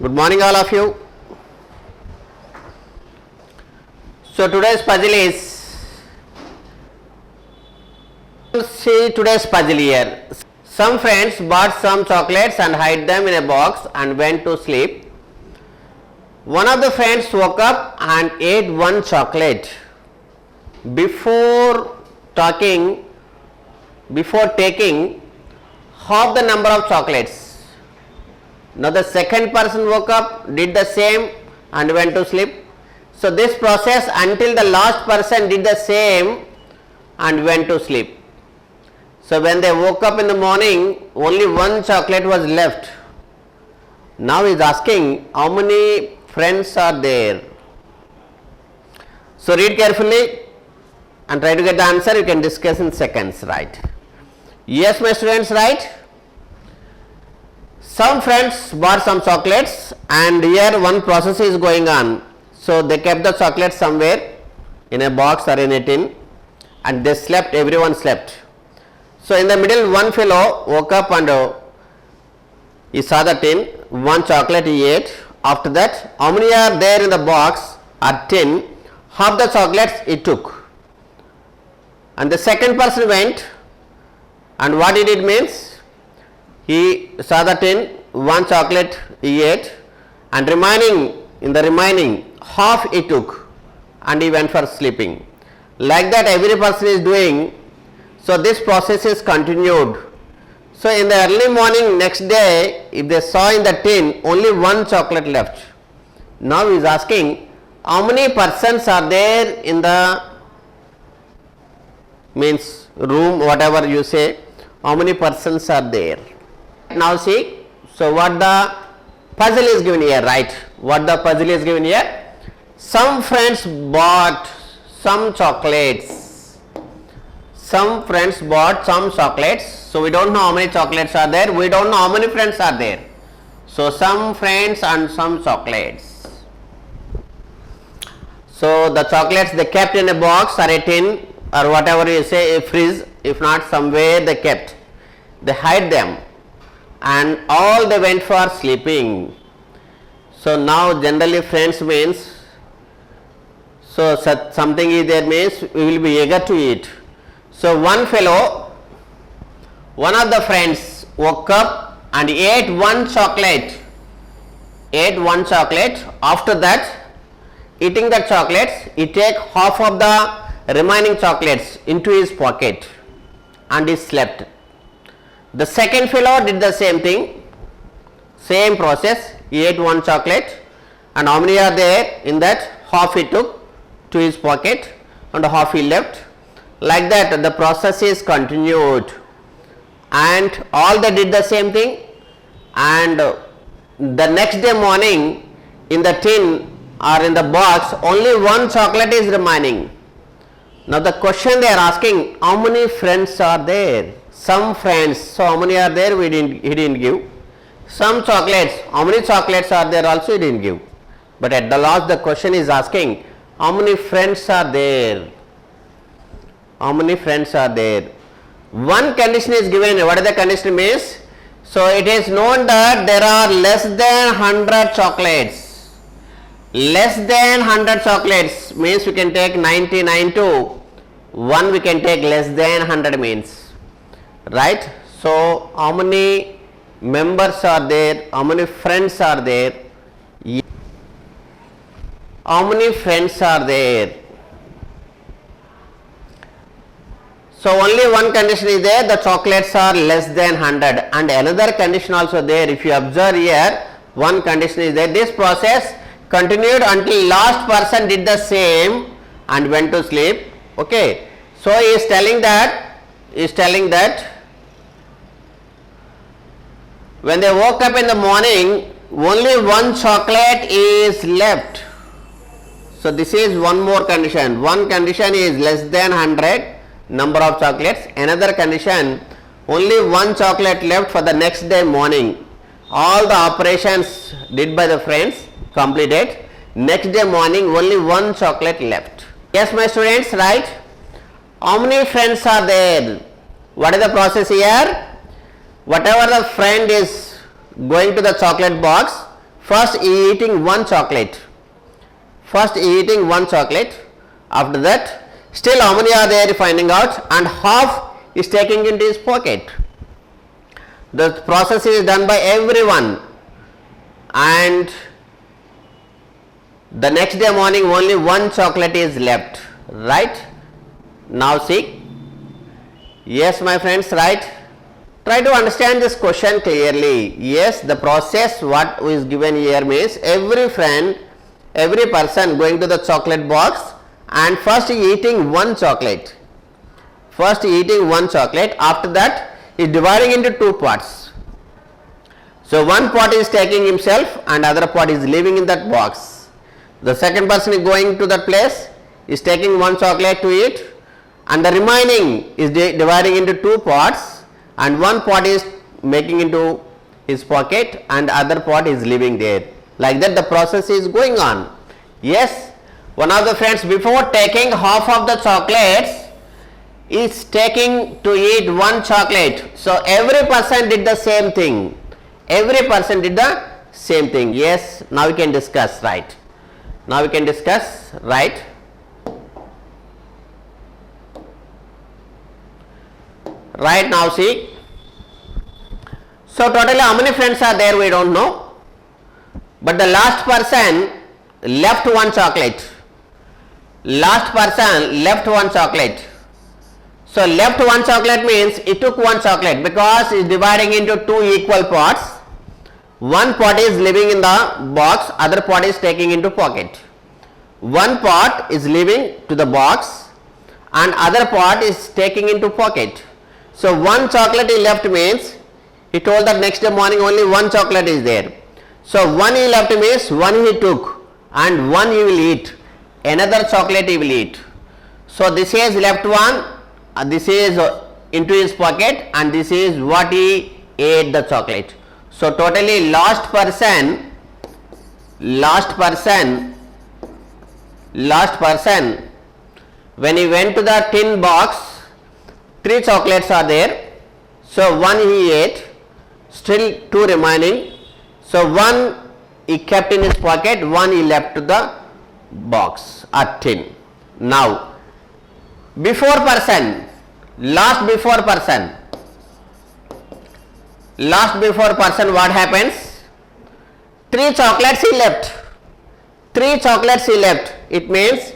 Good morning all of you. So today's puzzle is, see today's puzzle here. Some friends bought some chocolates and hid them in a box and went to sleep. One of the friends woke up and ate one chocolate before taking half the number of chocolates. Now the second person woke up, did the same and went to sleep. So this process until the last person did the same and went to sleep. So when they woke up in the morning, only one chocolate was left. Now he is asking how many friends are there. So read carefully and try to get the answer. You can discuss in seconds, right? Yes, my students, right? Some friends bought some chocolates and here one process is going on. So they kept the chocolate somewhere in a box or in a tin and they slept, everyone slept. So in the middle one fellow woke up and he saw the tin, one chocolate he ate. After that, how many are there in the box or tin? Half the chocolates he took. And the second person went and what he did means, he saw the tin, one chocolate he ate and in the remaining half he took and he went for sleeping. Like that every person is doing. So this process is continued. So in the early morning next day, if they saw in the tin only one chocolate left. Now he is asking how many persons are there in the room, whatever you say, how many persons are there. Now see, so what the puzzle is given here, right? What the puzzle is given here? Some friends bought some chocolates. Some friends bought some chocolates. So we don't know how many chocolates are there. We don't know how many friends are there. So some friends and some chocolates. So the chocolates they kept in a box or a tin or whatever you say, a fridge. If not, somewhere they kept. They hide them. And all they went for sleeping. So now generally friends means, so something is there means we will be eager to eat. So one fellow, one of the friends woke up and ate one chocolate. After that, eating the chocolates, he take half of the remaining chocolates into his pocket and he slept. The second fellow did the same thing, same process. He ate one chocolate and how many are there in that? Half he took to his pocket and half he left. Like that the process is continued and all they did the same thing, and the next day morning in the tin or in the box only one chocolate is remaining. Now the question they are asking, how many friends are there? Some friends. So how many are there? He didn't give. Some chocolates. How many chocolates are there? Also he didn't give. But at the last the question is asking, how many friends are there? How many friends are there? One condition is given. What is the condition means? So it is known that there are less than 100 chocolates. Less than 100 chocolates means we can take 99 to 1 we can take less than 100 means. Right? So how many members are there? How many friends are there? How many friends are there? So only one condition is there, the chocolates are less than 100, and another condition also there. If you observe here, one condition is there. This process continued until last person did the same and went to sleep. Okay. So he is telling that when they woke up in the morning, only one chocolate is left. So this is one more condition. One condition is less than 100 number of chocolates. Another condition, only one chocolate left for the next day morning. All the operations did by the friends completed. Next day morning only one chocolate left. Yes, my students, right? How many friends are there? What is the process here? Whatever the friend is going to the chocolate box, First he eating one chocolate. First he eating one chocolate. After that, still how many are there finding out, and half is taking into his pocket. The process is done by everyone, and the next day morning only one chocolate is left, right? Now see. Yes, my friends, right? Try to understand this question clearly. Yes, the process what is given here means every friend, every person going to the chocolate box and first eating one chocolate. First eating one chocolate, after that is dividing into two parts. So one part is taking himself and other part is leaving in that box. The second person is going to that place, is taking one chocolate to eat, and the remaining is dividing into two parts, and one part is making into his pocket and other part is leaving there. Like that the process is going on. Yes, one of the friends before taking half of the chocolates is taking to eat one chocolate. So every person did the same thing. Every person did the same thing. Yes, now we can discuss, right? Now we can discuss, right? Right, now see. So totally how many friends are there we don't know. But the last person left one chocolate. Last person left one chocolate. So left one chocolate means he took one chocolate because he is dividing into two equal parts. One part is leaving in the box, other part is taking into pocket. One part is leaving to the box and other part is taking into pocket. So one chocolate he left means he told that next day morning only one chocolate is there. So one he left means one he took and one he will eat. Another chocolate he will eat. So this is left one, this is into his pocket, and this is what he ate the chocolate. So totally last person when he went to the tin box, 3 chocolates are there. So one he ate, still 2 remaining. So one he kept in his pocket, one he left to the box or tin. Now before person, last before person what happens? 3 chocolates he left. 3 chocolates he left. It means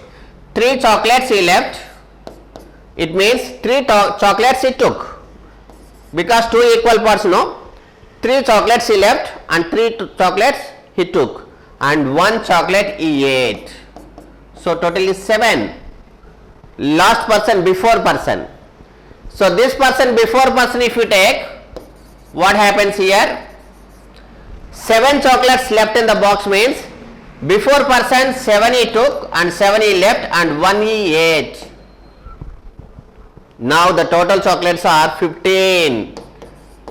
3 chocolates he left. It means 3 chocolates he took, because 2 equal parts, no? 3 chocolates he left and 3 chocolates he took, and 1 chocolate he ate. So totally 7. Last person before person. So this person before person if you take, what happens here? 7 chocolates left in the box means before person 7 he took and 7 he left and 1 he ate. Now the total chocolates are 15.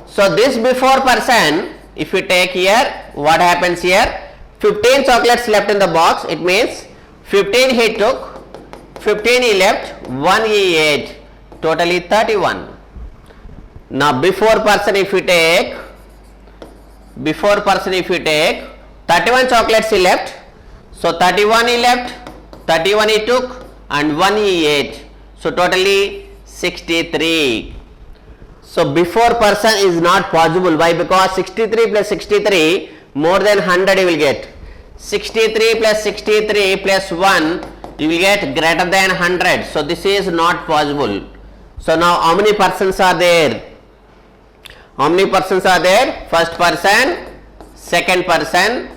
So this before person, if you take here, what happens here? 15 chocolates left in the box. It means 15 he took, 15 he left, 1 he ate. Totally 31. Now before person if you take, 31 chocolates he left. So 31 he left, 31 he took and 1 he ate. So totally 63. So before person is not possible. Why? Because 63 plus 63 more than 100 you will get. 63 plus 63 plus 1 you will get greater than 100. So this is not possible. So now how many persons are there? How many persons are there? First person, second person,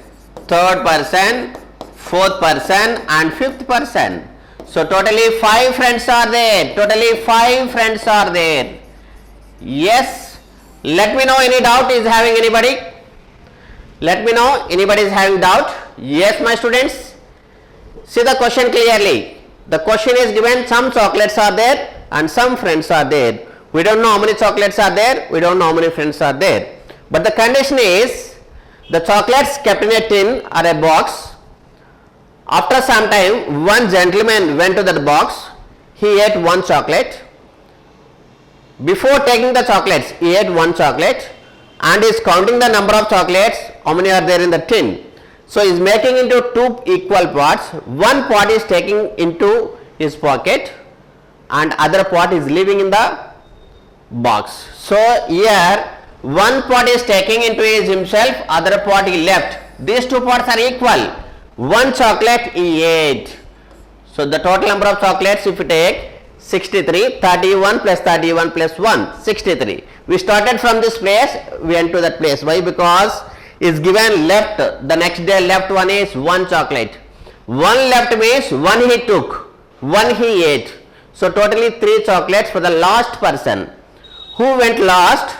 third person, fourth person and fifth person. So totally 5 friends are there. Totally 5 friends are there. Yes. Let me know any doubt is having anybody. Let me know anybody is having doubt. Yes, my students. See the question clearly. The question is given some chocolates are there and some friends are there. We don't know how many chocolates are there. We don't know how many friends are there. But the condition is the chocolates kept in a tin or a box. After some time, one gentleman went to that box. He ate 1 chocolate. Before taking the chocolates, he ate 1 chocolate and is counting the number of chocolates. How many are there in the tin? So he is making into two equal parts. One part is taking into his pocket and other part is leaving in the box. So here one part is taking into himself, other part he left. These two parts are equal. One chocolate he ate. So the total number of chocolates, if you take 63, 31 plus 31 plus 1, 63. We started from this place, we went to that place. Why? Because is given left, the next day left one is one chocolate. One left means one he took, one he ate. So totally 3 chocolates for the last person. Who went last?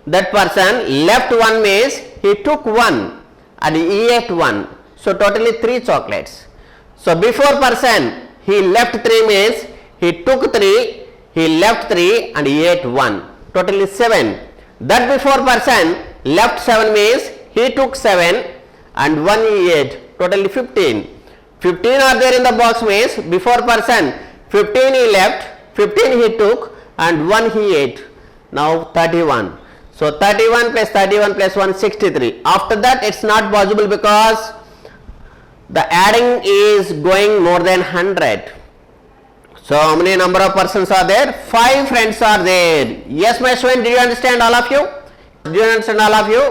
That person left one means he took one and he ate one. So totally 3 chocolates. So before person he left 3 means he took 3, he left 3 and he ate 1. Totally 7. That before person left 7 means he took 7 and 1 he ate. Totally 15. 15 are there in the box means before person 15 he left, 15 he took and 1 he ate. Now 31. So 31 plus 31 plus 1, 63. After that it's not possible because the adding is going more than 100. So how many number of persons are there? 5 friends are there. Yes, my student, did you understand all of you? Did you understand all of you?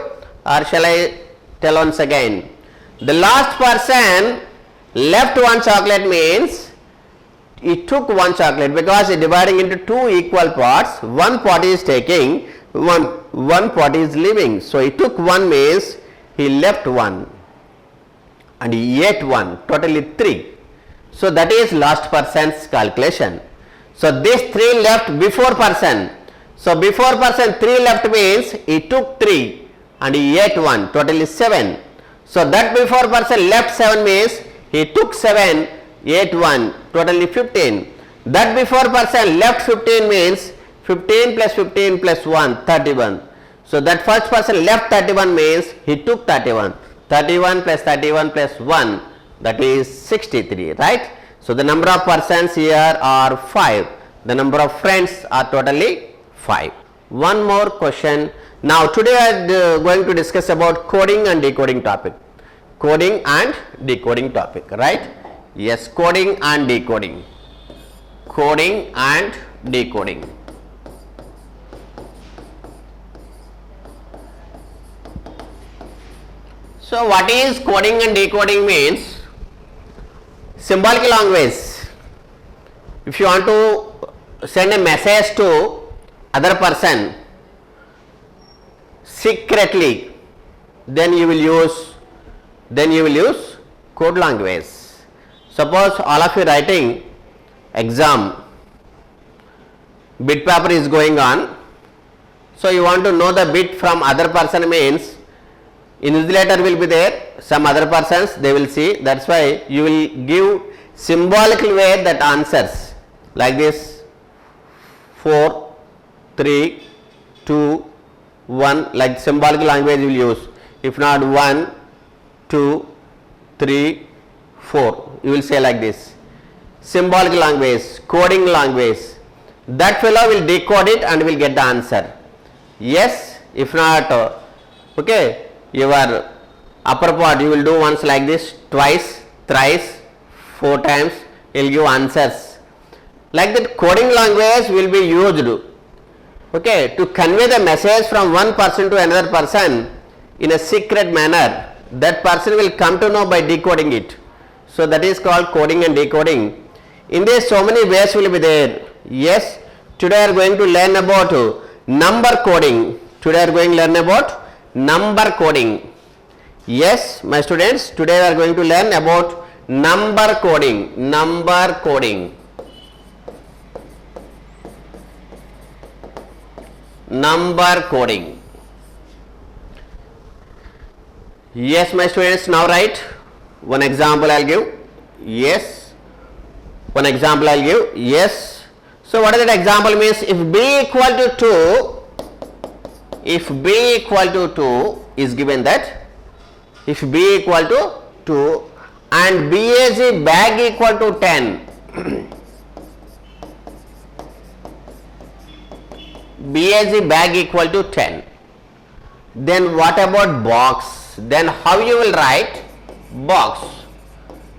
Or shall I tell once again? The last person left one chocolate means he took one chocolate because he dividing into 2 equal parts. One part is taking, one part is leaving. So he took 1 means he left 1 and he ate 1, totally 3. So that is last person's calculation. So this 3 left before person. So before person 3 left means he took 3 and he ate 1, totally 7. So that before person left 7 means he took 7, ate 1, totally 15. That before person left 15 means 15 plus 15 plus 1, 31. So that first person left 31 means he took 31. 31 plus 31 plus 1, that is 63, right? So the number of persons here are 5. The number of friends are totally 5. One more question. Now today I am going to discuss about coding and decoding topic. Coding and decoding topic, right? Yes, coding and decoding. Coding and decoding. So what is coding and decoding means? Symbolic language. If you want to send a message to other person secretly, then you will use code language. Suppose all of you writing exam, bit paper is going on, so you want to know the bit from other person means invigilator will be there, some other persons they will see. That's why you will give symbolic way that answers like this: 4, 3, 2, 1, like symbolic language you will use. If not 1, 2, 3, 4, you will say like this. Symbolic language, coding language. That fellow will decode it and will get the answer. Yes, if not, okay, your upper part you will do once like this, twice, thrice, 4 times, you will give answers. Like that coding language will be used, okay, to convey the message from one person to another person in a secret manner. That person will come to know by decoding it. So that is called coding and decoding. In this so many ways will be there. Yes, today we are going to learn about number coding. Today we are going to learn about number coding. Yes, my students, today we are going to learn about number coding. Number coding. Number coding. Yes, my students, now write. One example I will give. Yes. One example I will give. Yes. So what is that example means? If b equal to 2, if b equal to 2 is given that, if b equal to 2 and BAG bag equal to 10, BAG bag equal to 10, then what about box? Then how you will write? box.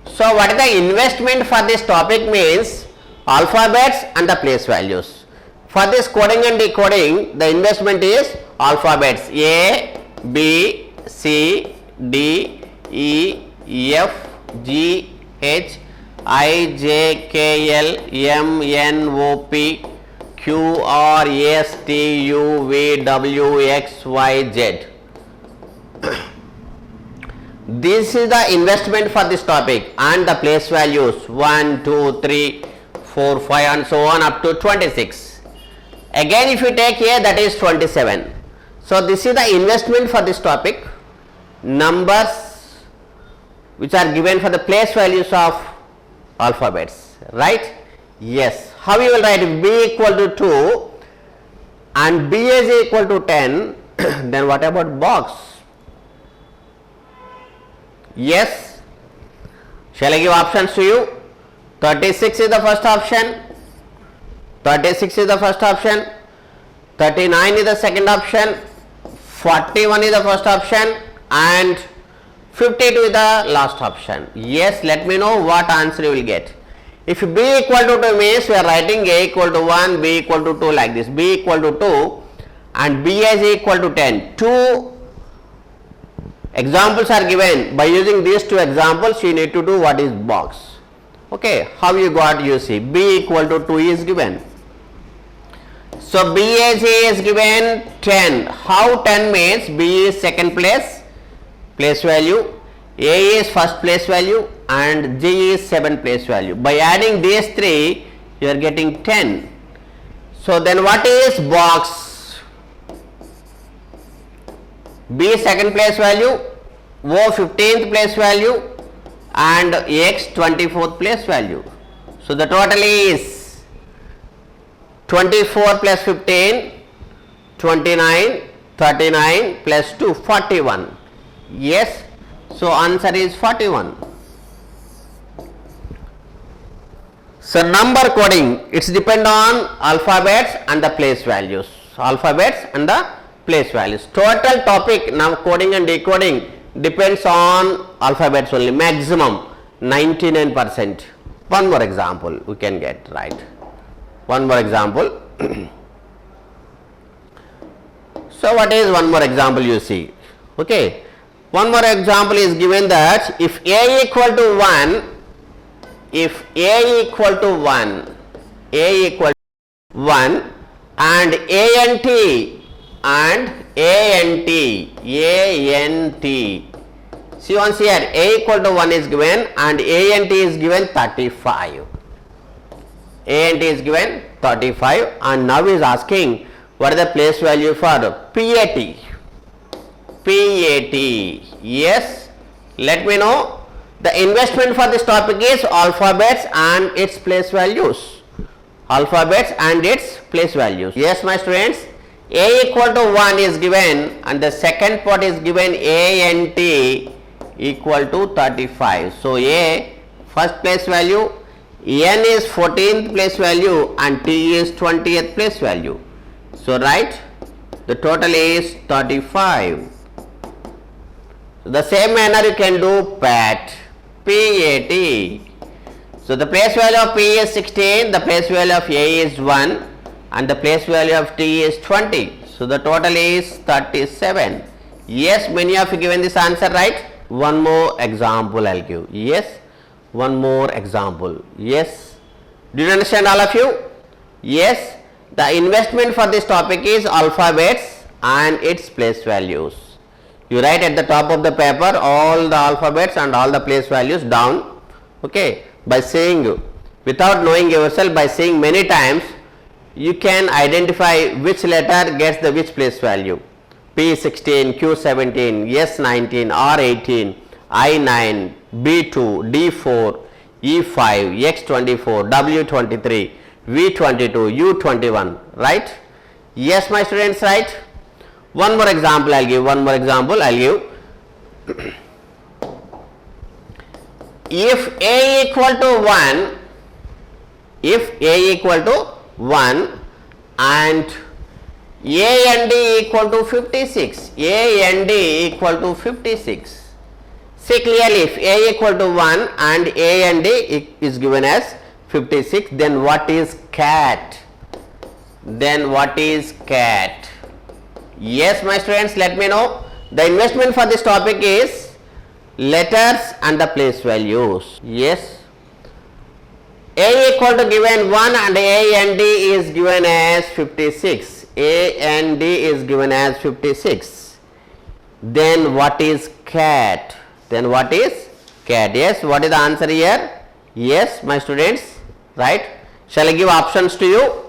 So what is the investment for this topic means alphabets and the place values. For this coding and decoding, the investment is alphabets A, B, C, D, E, F, G, H, I, J, K, L, M, N, O, P, Q, R, S, T, U, V, W, X, Y, Z. This is the investment for this topic and the place values 1, 2, 3, 4, 5 and so on up to 26. Again if you take here, that is 27. So this is the investment for this topic. Numbers which are given for the place values of alphabets, right? Yes. How you will write? If B equal to 2 and B is equal to 10, then what about box? Yes. Shall I give options to you? 36 is the first option, 36 is the first option, 39 is the second option, 41 is the first option and 52 is the last option. Yes, let me know what answer you will get. If B equal to 2 means we are writing A equal to 1, B equal to 2 like this. B equal to 2 and B is equal to 10. Two examples are given. By using these two examples, you need to do what is box. Okay, how you got? You see, B equal to 2 is given. So B is given 10. How 10 means? B is second place value, A is first place value and G is 7th place value. By adding these three, you are getting 10. So then what is box? B second place value, O 15th place value and X 24th place value. So the total is 24 plus 15, 29, 39 plus 2, 41. Yes. So answer is 41. So number coding, it's depend on alphabets and the place values. Alphabets and the place values. Total topic now coding and decoding depends on alphabets only, maximum 99%. One more example we can get, right? One more example. So what is one more example you see? Okay. One more example is given that if A equal to 1, if A equal to 1, A equal to 1 and A and T and A and T, A and T. See once here, A equal to 1 is given and A and T is given 35. A and T is given 35 and now is asking what is the place value for PAT. PAT. Yes, let me know. The investment for this topic is alphabets and its place values. Alphabets and its place values. Yes, my students, A equal to 1 is given and the second part is given A and T equal to 35. So A first place value, N is 14th place value and T is 20th place value. So right, the total is 35. The same manner you can do PAT, PAT. So the place value of P is 16, the place value of A is 1 and the place value of T is 20. So the total is 37. Yes, many of you given this answer, right? One more example I'll give. Yes, one more example. Yes, do you understand all of you? Yes, the investment for this topic is alphabets and its place values. You write at the top of the paper all the alphabets and all the place values down. Okay, by saying, without knowing yourself, by saying many times, you can identify which letter gets the which place value. P16, Q17, S19, R18, I9, B2, D4, E5, X24, W23, V22, U21, right? Yes, my students, right? One more example I'll give, If A equal to 1, if A equal to 1 and A and D equal to 56, A and D equal to 56. See clearly, if A equal to 1 and A and D is given as 56, then what is cat? Then what is cat? Yes, my students, let me know. The investment for this topic is letters and the place values. Yes. A equal to given 1 and A and D is given as 56. A and D is given as 56. Then what is cat? Then what is cat? Yes, what is the answer here? Yes, my students, right? Shall I give options to you?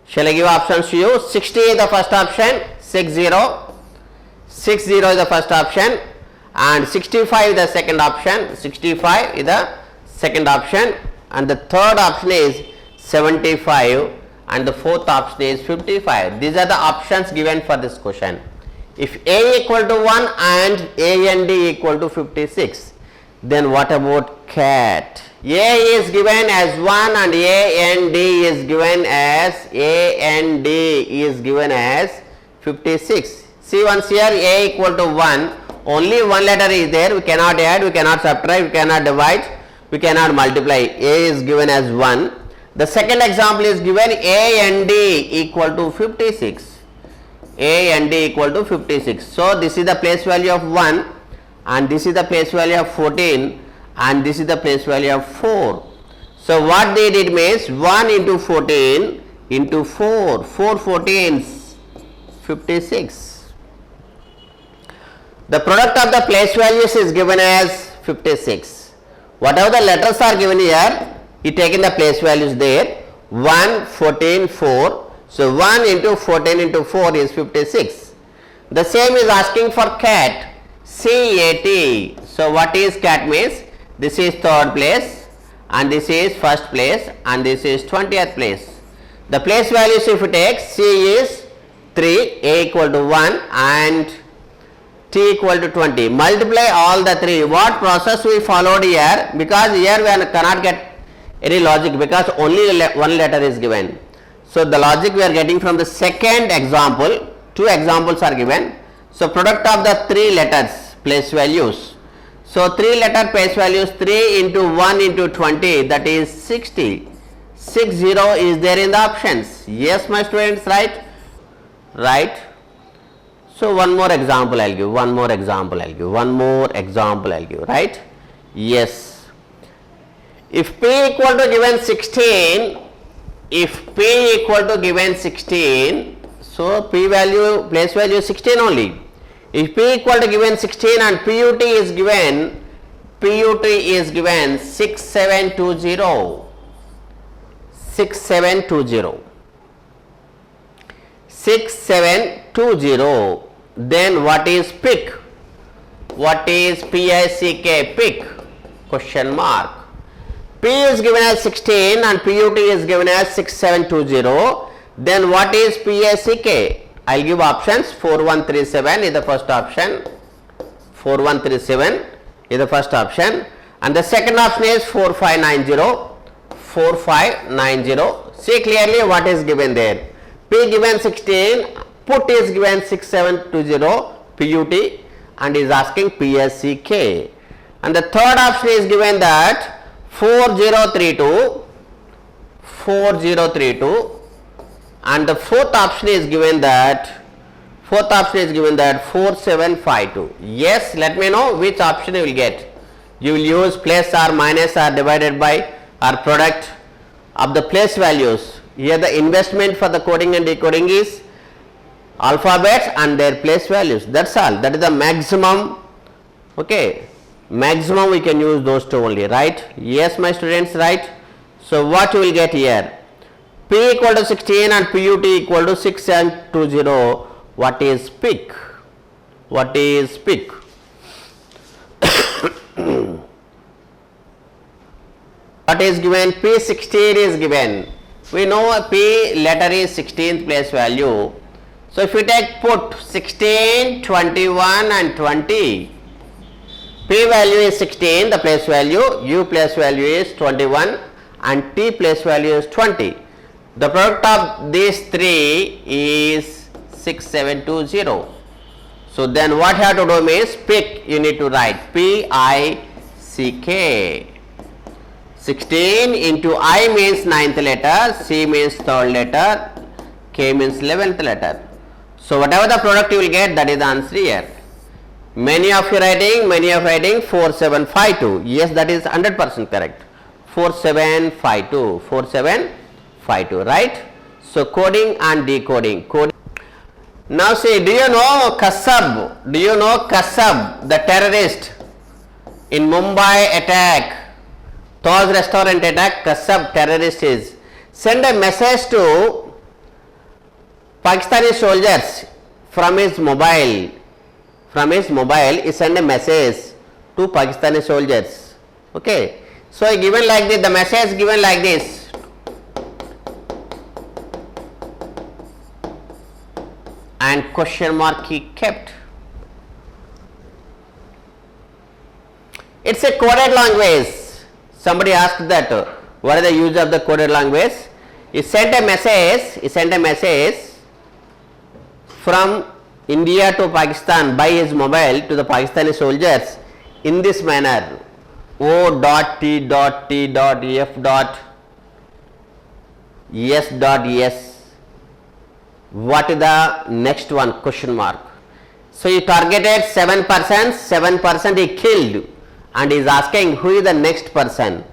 Shall I give options to you? 60 is the first option, 60. 60 is the first option, and 65 is the second option. 65 is the second option, and the third option is 75, and the fourth option is 55. These are the options given for this question. If A equal to 1 and A and D equal to 56, then what about cat? A is given as 1 and A and D is given as 56. See once here, A equal to 1, only one letter is there, we cannot add, we cannot subtract, we cannot divide, we cannot multiply. A is given as 1. The second example is given A and D equal to 56. A and D equal to 56. So this is the place value of 1, and this is the place value of 14, and this is the place value of 4. So what they did means 1 into 14 into 4, 4 14s, 56. The product of the place values is given as 56. Whatever the letters are given here, you take in the place values there, 1, 14, 4. So 1 into 14 into 4 is 56. The same is asking for cat, CAT. So what is cat means? This is third place, and this is first place, and this is 20th place. The place values if you take, C is 3, A equal to 1 and T equal to 20. Multiply all the 3. What process we followed here? Because here we cannot get any logic because only one letter is given. So the logic we are getting from the second example. 2 examples are given. So product of the 3 letters place values. So 3 letter place values, 3 into 1 into 20, that is 60. 60 is there in the options. Yes, my students, right? Right. So one more example I'll give, right? Yes. If P equal to given 16, so P value, place value 16 only. If P equal to given 16 and PUT is given 6720. 6720. Then what is PIC? What is PICK? PIC? Question mark. P is given as 16 and PUT is given as 6720. Then what is PICK? I'll give options. 4137 is the first option. 4137 is the first option. And the second option is 4590. 4590. See clearly what is given there. P given 16, put is given 6720 PUT and is asking PSCK. And the third option is given that 4032 and the fourth option is given that 4752. Yes, let me know which option you will get. You will use plus or minus or divided by or product of the place values. Here the investment for the coding and decoding is alphabets and their place values. That's all. That is the maximum. Okay, maximum we can use those two only, right? Yes, my students, right? So what you will get here? P equal to 16 and PUT equal to 6720. What is PIC? What is PIC? What is given? P16 is given. We know a P letter is 16th place value. So if we take put 16, 21 and 20, P value is 16, the place value, U place value is 21 and T place value is 20. The product of these three is 6720. So then what you have to do means pick, you need to write P-I-C-K. 16 into I means 9th letter, C means 3rd letter, K means 11th letter. So whatever the product you will get, that is the answer here. Many of you writing 4752. Yes, that is 100% correct. 4752, right? So coding and decoding. Now see, do you know Kasab? Do you know Kasab, the terrorist in Mumbai attack, Taj restaurant attack? Kasab terrorist is send a message to Pakistani soldiers from his mobile. He send a message to Pakistani soldiers. Okay. So given like this, the message given like this. And question mark he kept. It's a coded language. Somebody asked that what is the use of the coded language? He sent a message from India to Pakistan by his mobile to the Pakistani soldiers in this manner. O.T.F.S.S. What is the next one? Question mark. So he targeted 7% he killed, and he is asking who is the next person.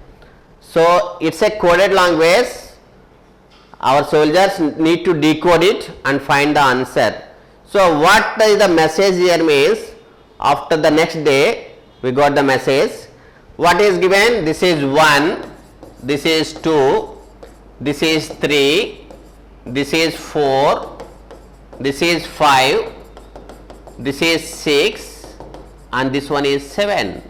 So it's a coded language. Our soldiers need to decode it and find the answer. So what is the message here means, after the next day we got the message. What is given? This is 1, this is 2, this is 3, this is 4, this is 5, this is 6, and this one is 7.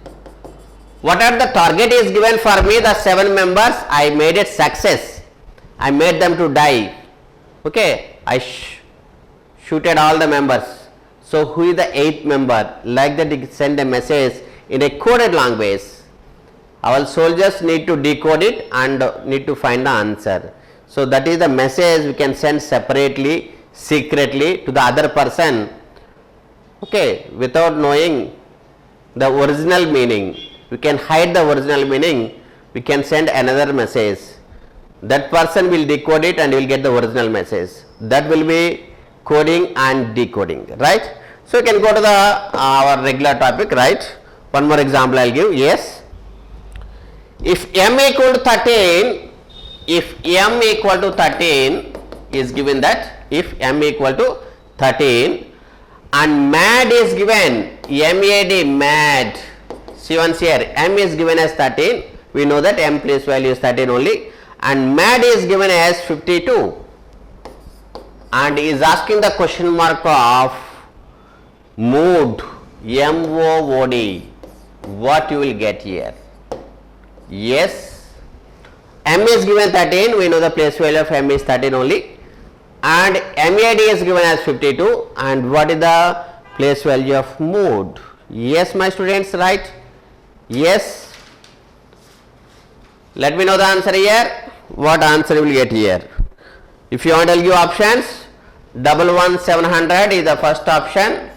What are the target is given for me? The 7 members, I made it success. I made them to die. Okay, I shooted all the members. So who is the 8th member? Like that, he send a message in a coded language. Our soldiers need to decode it and need to find the answer. So that is the message we can send separately, secretly to the other person. Okay, without knowing the original meaning. We can hide the original meaning. We can send another message. That person will decode it and will get the original message. That will be coding and decoding, right? So you can go to the our regular topic, right? One more example I will give. Yes. If m equal to 13, if m equal to 13 is given that, if m equal to 13 and mad is given, MAD, mad, see once here, m is given as 13, we know that m place value is 13 only, and mad is given as 52, and is asking the question mark of mood, MOOD, what you will get here? Yes, m is given 13, we know the place value of m is 13 only, and MAD is given as 52, and what is the place value of mood? Yes, my students, right? Yes. Let me know the answer here. What answer you will get here? If you want to give options, 11700 is the first option.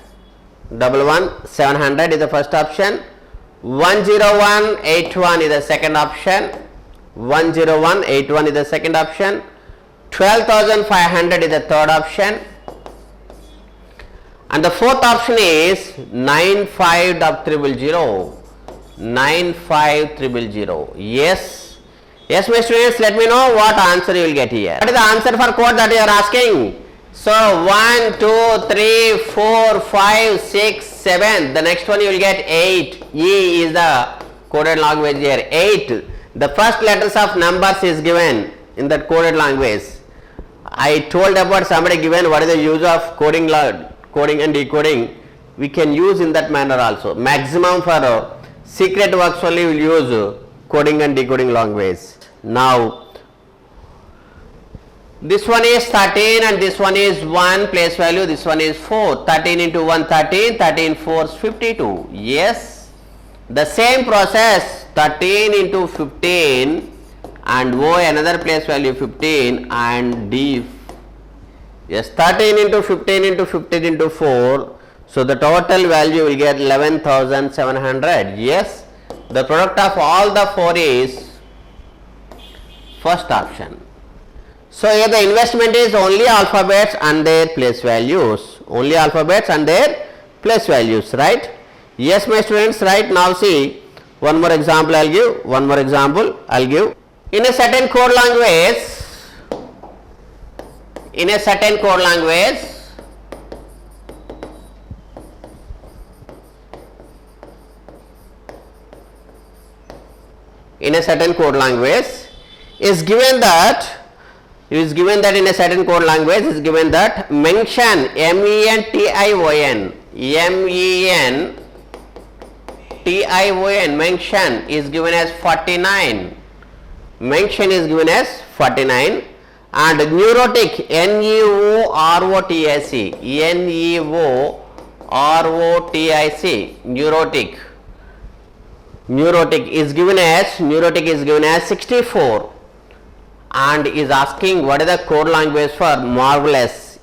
11700 is the first option. 10181 is the second option. 10181 is the second option. 12,500 is the third option. And the fourth option is 95000. 95000. Yes. Yes, my students, let me know what answer you will get here. What is the answer for code that you are asking? So 1, 2, 3, 4, 5, 6, 7. The next one you will get 8. E is the coded language here. 8. The first letters of numbers is given in that coded language. I told about somebody given what is the use of coding and decoding. We can use in that manner also. Maximum for secret works only will use coding and decoding language. Now this one is 13 and this one is 1 place value, this one is 4. 13 into 1 13, 13 4 is 52. Yes, the same process, 13 into 15 and O another place value 15 and D. Yes, 13 into 15 into 15 into 4, So the total value will get 11,700. Yes, the product of all the four is first option. So here the investment is only alphabets and their place values. Only alphabets and their place values, right? Yes, my students, right? Now see, one more example I'll give. One more example I'll give. In a certain code language, in a certain code language, in a certain code language is given that in a certain code language is given that mention mention is given as 49, mention is given as 49, and neurotic neurotic is given as 64, and is asking what is the code language for Marvelous,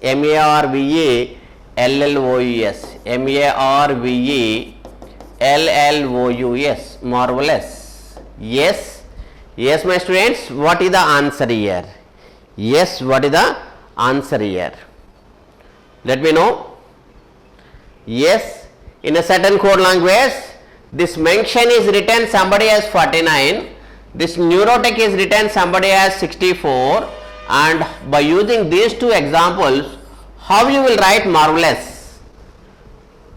Marvelous. Yes, yes, my students, what is the answer here? Yes, what is the answer here? Let me know. Yes, in a certain code language, this mention is written somebody as 49, this neurotic is written somebody as 64, and by using these two examples, how you will write Marvelous?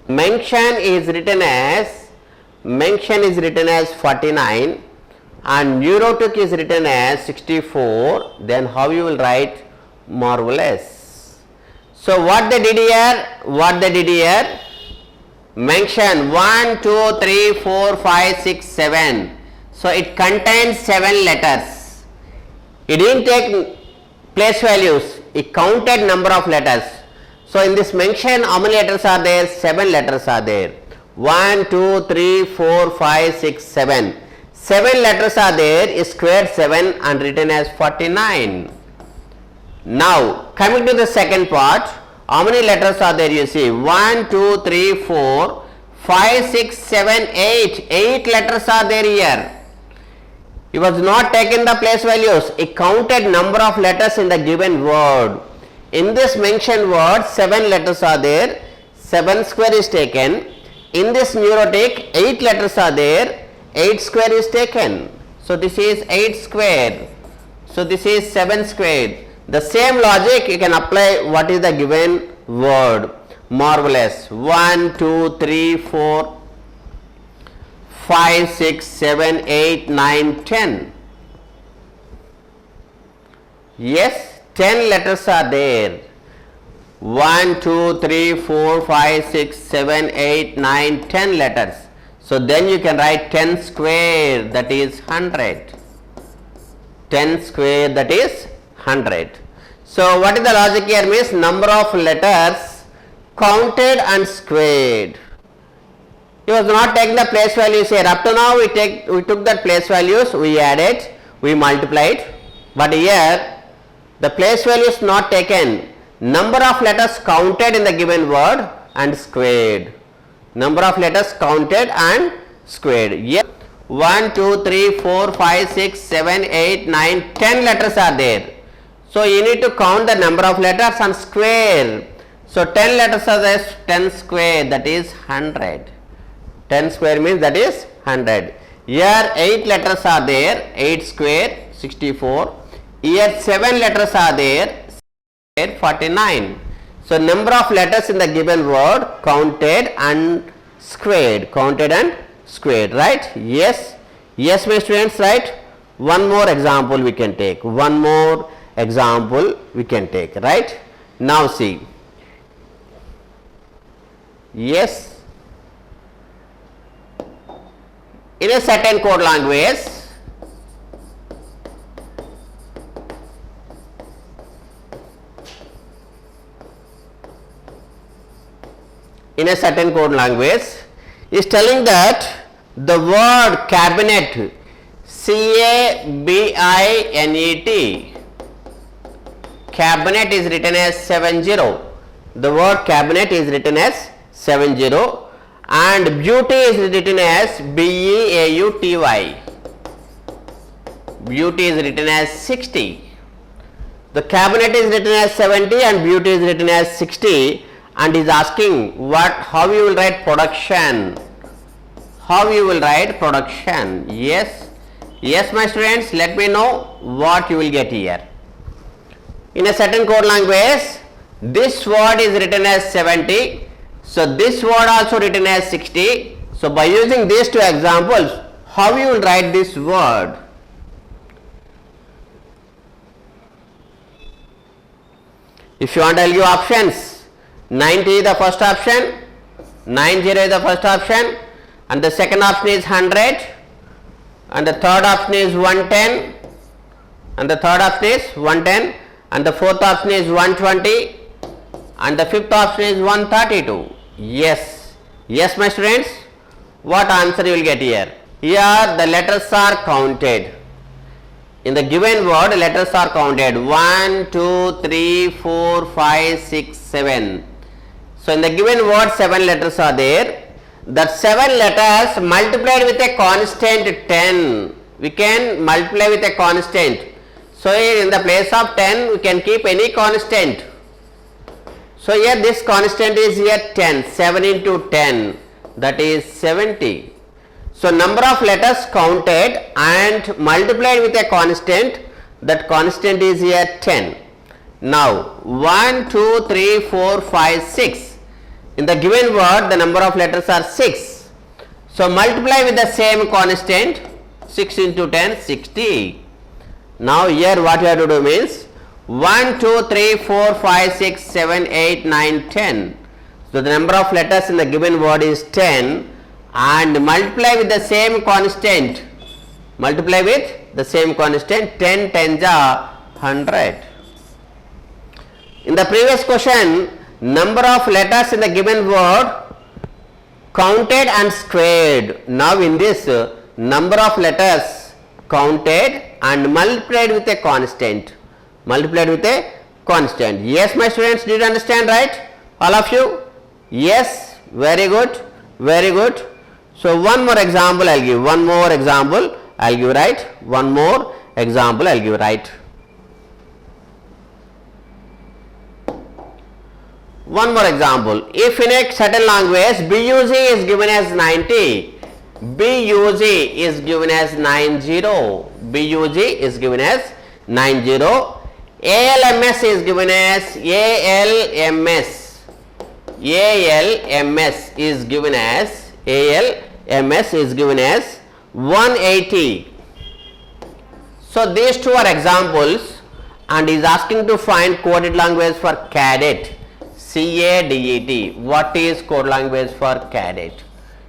Mention is written as 49 and neurotic is written as 64, then how you will write Marvelous? So what they did here? Mention 1, 2, 3, 4, 5, 6, 7. So it contains 7 letters. It didn't take place values, it counted number of letters. So in this mention, how many letters are there? 7 letters are there. 1, 2, 3, 4, 5, 6, 7. 7 letters are there, is squared 7 and written as 49. Now coming to the second part, how many letters are there? You see 1, 2, 3, 4, 5, 6, 7, 8. 8 letters are there here. It was not taken the place values. It counted number of letters in the given word. In this mentioned word, 7 letters are there. 7 square is taken. In this neurotic, 8 letters are there. 8 square is taken. So this is 8 square. So this is 7 square. The same logic you can apply what is the given word. Marvelous. 1, 2, 3, 4, 5, 6, 7, 8, 9, 10. Yes, 10 letters are there. 1, 2, 3, 4, 5, 6, 7, 8, 9, 10 letters. So then you can write 10 square, that is 100. 10 square, that is 100. So what is the logic here? Means number of letters counted and squared. He was not taking the place values here. Up to now we took that place values, we added, we multiplied, but here the place value is not taken. Number of letters counted in the given word and squared. Number of letters counted and squared. Here 1, 2, 3, 4, 5, 6, 7, 8, 9, 10 letters are there. So you need to count the number of letters and square. So 10 letters are there, 10 square, that is 100. 10 square means that is 100. Here 8 letters are there, 8 square 64. Here 7 letters are there, 49. So number of letters in the given word counted and squared, right? Yes, yes, my students, right? One more example we can take. Right? Now see. Yes. In a certain code language, is telling that the word cabinet, C-A-B-I-N-E-T, cabinet is written as 70. The word cabinet is written as 70, and beauty is written as BEAUTY. Beauty is written as 60. The cabinet is written as 70 and beauty is written as 60, and is asking how you will write production. How you will write production? Yes, my students, let me know what you will get here. In a certain code language, this word is written as 70. So this word also written as 60. So by using these two examples, how you will write this word? If you want, I will give options. 90 is the first option, 90 is the first option, and the second option is 100, and the third option is 110, and the third option is 110, and the fourth option is 120, and the fifth option is 132. Yes, my students, what answer you will get here? Here the letters are counted. In the given word, letters are counted 1, 2, 3, 4, 5, 6, 7. So in the given word, 7 letters are there. That 7 letters multiplied with a constant 10. We can multiply with a constant. So here in the place of 10, we can keep any constant. So here this constant is here 10. 7 into 10, that is 70. So number of letters counted and multiplied with a constant, that constant is here 10. Now 1, 2, 3, 4, 5, 6. In the given word, the number of letters are 6. So multiply with the same constant, 6 into 10, 60. Now here what you have to do means 1, 2, 3, 4, 5, 6, 7, 8, 9, 10. So the number of letters in the given word is 10. And multiply with the same constant, 10 10s are 100. In the previous question, number of letters in the given word counted and squared. Now in this, number of letters counted and multiplied with a constant. Yes, my students, did you understand, right? All of you? Yes, very good. So one more example I will give, right? One more example I will give, right? One more example. If in a certain language BUG is given as 90, BUG is given as 90, BUG is given as 90, ALMS is given as ALMS is given as 180. So these two are examples, and is asking to find coded language for cadet, CADET. What is code language for cadet?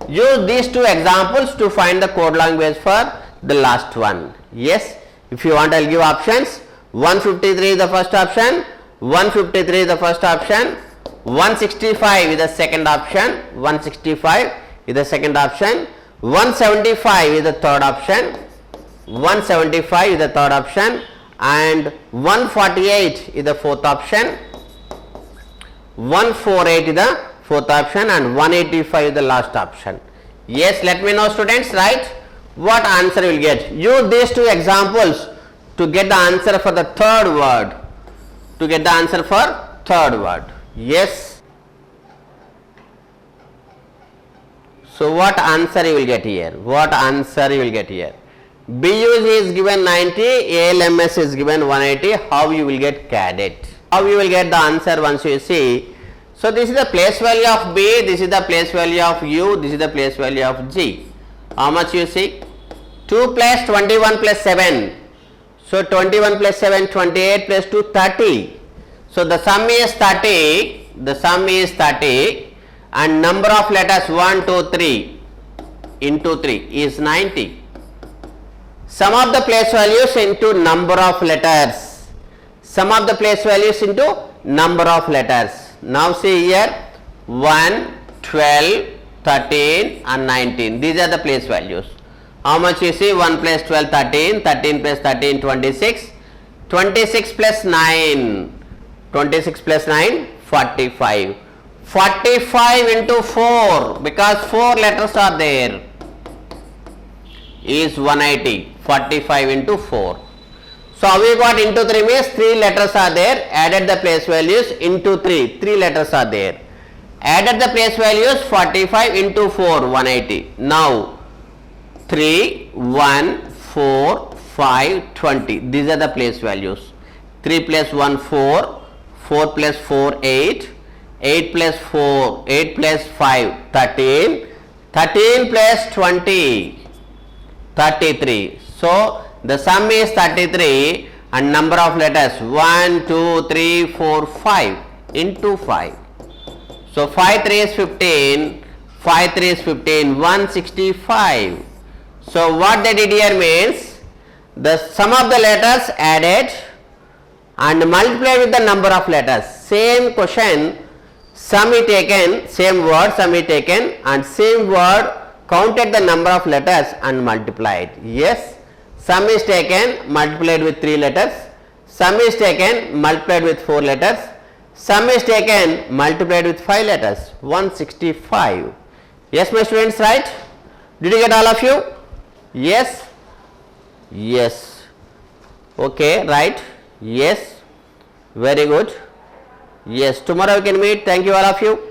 Use these two examples to find the code language for the last one. Yes, if you want, I will give options. 153 is the first option, 153 is the first option, 165 is the second option, 165 is the second option, 175 is the third option, 175 is the third option, and 148 is the fourth option, 148 is the fourth option, and 185 is the last option. Yes, let me know, students, right? What answer you will get? Use these two examples to get the answer for the third word. Yes. So what answer you will get here? BUG is given 90, ALMS is given 180. How you will get cadet? How you will get the answer once you see? So this is the place value of B, this is the place value of U, this is the place value of G. How much you see? 2 plus 21 plus 7. So 21 plus 7, 28 plus 2, 30. So the sum is 30. And number of letters 1, 2, 3 into 3 is 90. Sum of the place values into number of letters. Now see here 1, 12, 13 and 19. These are the place values. How much you see? 1 plus 12, 13, 13 plus 13, 26, 26 plus 9, 45. 45 into 4, because 4 letters are there, is 180. 45 into 4. So we got into 3 means 3 letters are there, added the place values into 3, 3 letters are there. Added the place values, 45 into 4, 180. Now 3, 1, 4, 5, 20. These are the place values. 3 plus 1, 4, 4 plus 4, 8, 8 plus 4, 8 plus 5, 13, 13 plus 20, 33. So the sum is 33 and number of letters 1, 2, 3, 4, 5 into 5. So 5 3 is 15, 5 3 is 15, 165. So what they did here means the sum of the letters added and multiplied with the number of letters. Same question, sum is taken, same word sum is taken and same word counted the number of letters and multiplied. Yes, sum is taken, multiplied with 3 letters, sum is taken, multiplied with 4 letters, sum is taken, multiplied with 5 letters, 165. Yes my students, right? Did you get all of you? Yes? Yes. Okay, right? Yes. Very good. Yes, tomorrow we can meet. Thank you all of you.